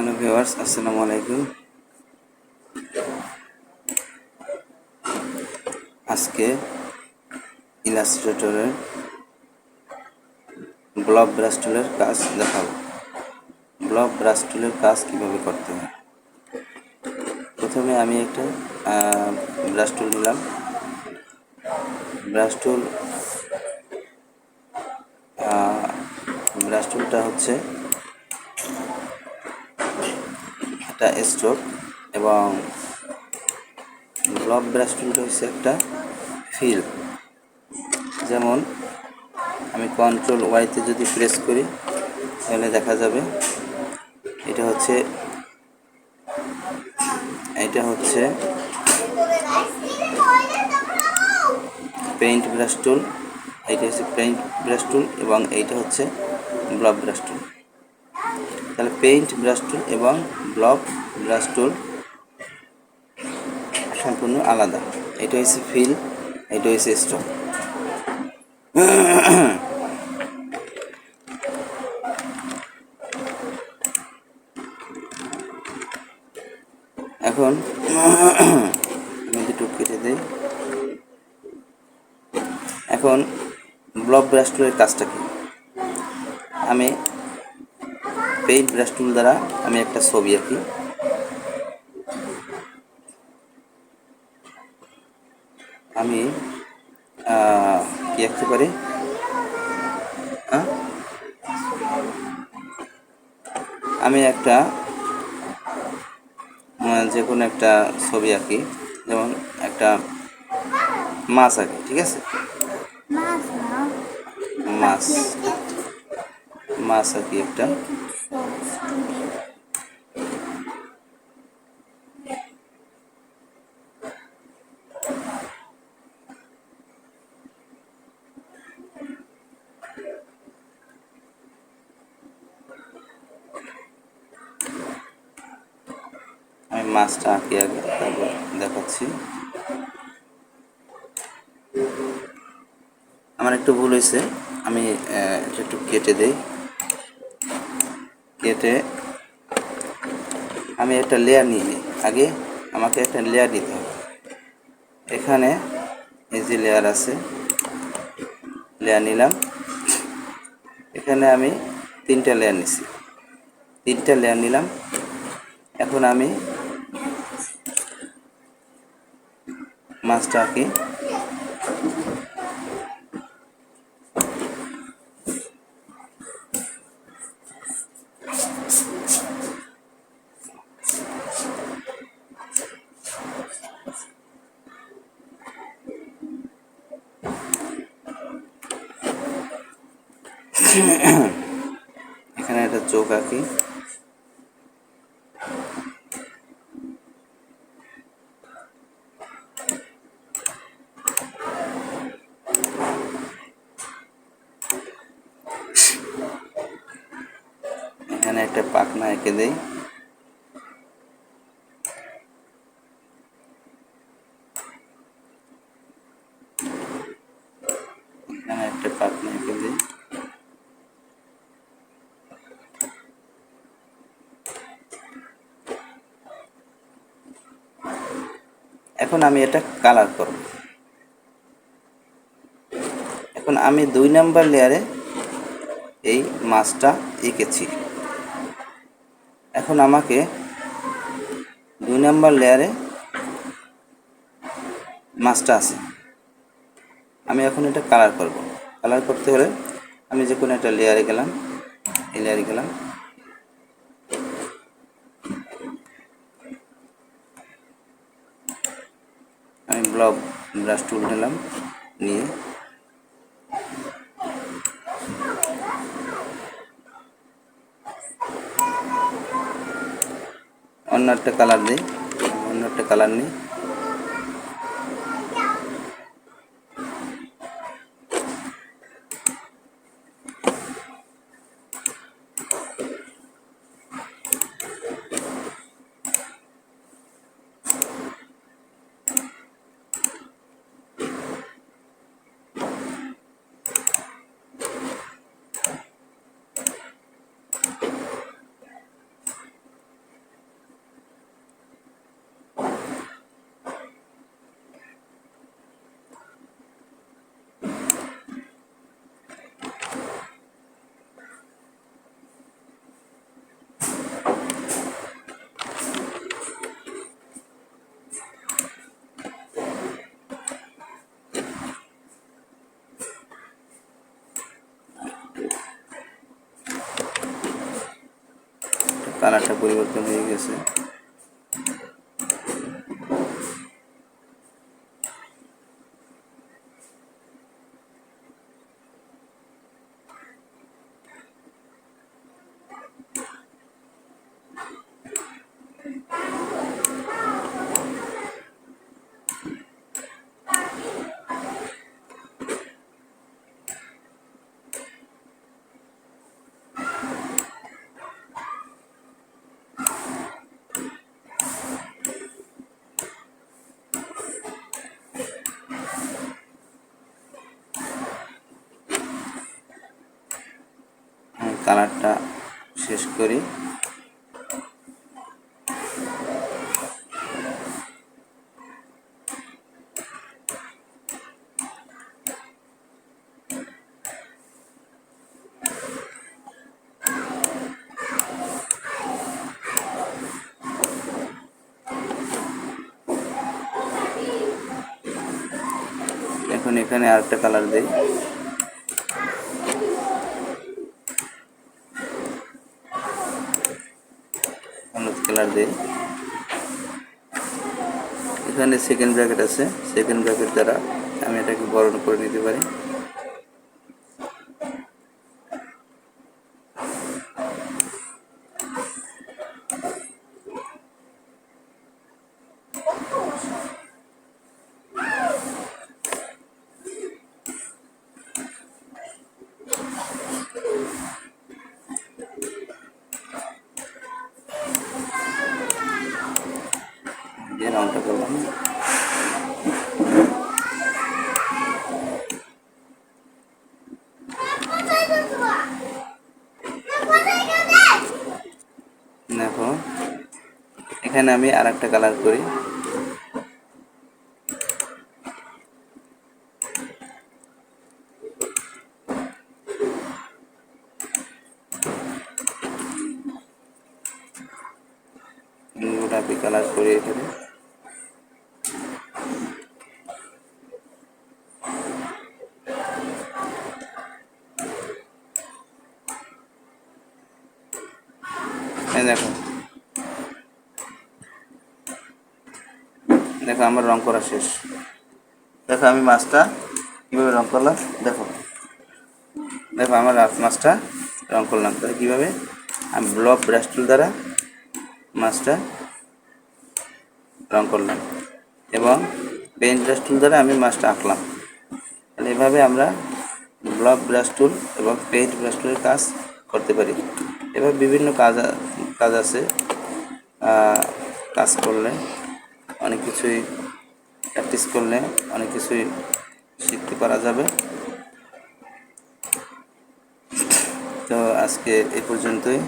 Hello viewers, আসসালামু আলাইকুম। আজকে ইলাস্ট্রেটরের ব্লক ব্রাশ টুলের কাজ দেখাবো। ব্লক ব্রাশ টুলের কাজ কিভাবে করতে হয়। প্রথমে আমি একটা ব্রাশ টুল নিলাম। ব্রাশ টুলটা হচ্ছে একটা স্ট্রোক এবং ব্লক ব্রাশ টুলটা হচ্ছে একটা ফিল। যেমন আমি কন্ট্রোল ওয়াইতে যদি প্রেস করি তাহলে দেখা যাবে এটা হচ্ছে পেইন্ট ব্রাশ টুল, এইটা হচ্ছে পেইন্ট ব্রাশ টুল এবং এইটা হচ্ছে ব্লক ব্রাশ টুল। তাহলে পেইন্ট ব্রাশ টুল এবং ব্লক ব্রাশ টুল সম্পূর্ণ আলাদা। এটা হচ্ছে ফিল, এটা হচ্ছে স্ট্রোক। এখন আমি দুটো কেটে দিই। এখন ব্লক ব্রাশ টুলের কাজটা কি, আমি পেইন্ট ব্রাশ টুল দ্বারা আমি একটা ছবি আঁকি। আমি কি আঁকতে পারি, আমি একটা যে কোনো একটা ছবি আঁকি, যেমন একটা মাছ আঁকি, ঠিক আছে? মাছ আঁকি একটা। আমি মাছটা আঁকি আগে, তারপর দেখাচ্ছি। আমার একটু ভুল হয়েছে, আমি এটা একটু কেটে দেই। কেটে আমি একটা লেয়ার নিয়ে নিই। আগে আমাকে একটা লেয়ার নিতে হবে। এখানে এই যে লেয়ার আছে, লেয়ার নিলাম। এখানে আমি তিনটা লেয়ার নিছি, তিনটা লেয়ার নিলাম। এখন আমি মাছটা আঁকি। এখানে একটা চোখ আঁকি। এখানে একটা পাখনা এঁকে দেই। এখানে একটা পাখনা এঁকে দিই। এখন আমি এটা কালার করব। এখন আমি 2 নাম্বার লেয়ারে এই মাছটা এঁকেছি। এখন আমাকে 2 নাম্বার লেয়ারে মাছটা আছে, আমি এখন এটা কালার করব। কালার করতে হলে আমি যে কোনো একটা লেয়ারে গেলাম, এই লেয়ারে গেলাম। আমি ব্লক ব্রাশ টুল নিলাম, নিয়ে অন্য একটা কালার দিই, অন্য একটা কালার নিই। কালারটা পরিবর্তন হয়ে গেছে। কালারটা শেষ করি। এখন এখানে আরেকটা কালার দেই, হলুদ কালার দেই। এখানে সেকেন্ড ব্র্যাকেট আছে, সেকেন্ড ব্র্যাকেট দ্বারা আমি এটাকে বড় করে নিতে পারি। দিয়ে রংটা করলাম। দেখো এখানে আমি আরেকটা কালার করি। গোলাপি কালার করি এখানে। দেখো দেখো আমার রং করা শেষ। দেখো আমি মাছটা কীভাবে রং করলাম, দেখো দেখো আমার মাছটা রং করলাম। তাহলে কীভাবে আমি ব্লক ব্রাশ টুল দ্বারা মাছটা রং করলাম এবং পেইন্ট ব্রাশ টুল দ্বারা আমি মাছটা আঁকলাম। তাহলে এভাবে আমরা ব্লক ব্রাশ টুল এবং পেইন্ট ব্রাশ টুলের কাজ করতে পারি। এবার বিভিন্ন কাজ আছে, কাজ করলে অনেক কিছুই প্র্যাকটিস করলে অনেক কিছুই শিখতে পারা যাবে। তো আজকে এই পর্যন্তই।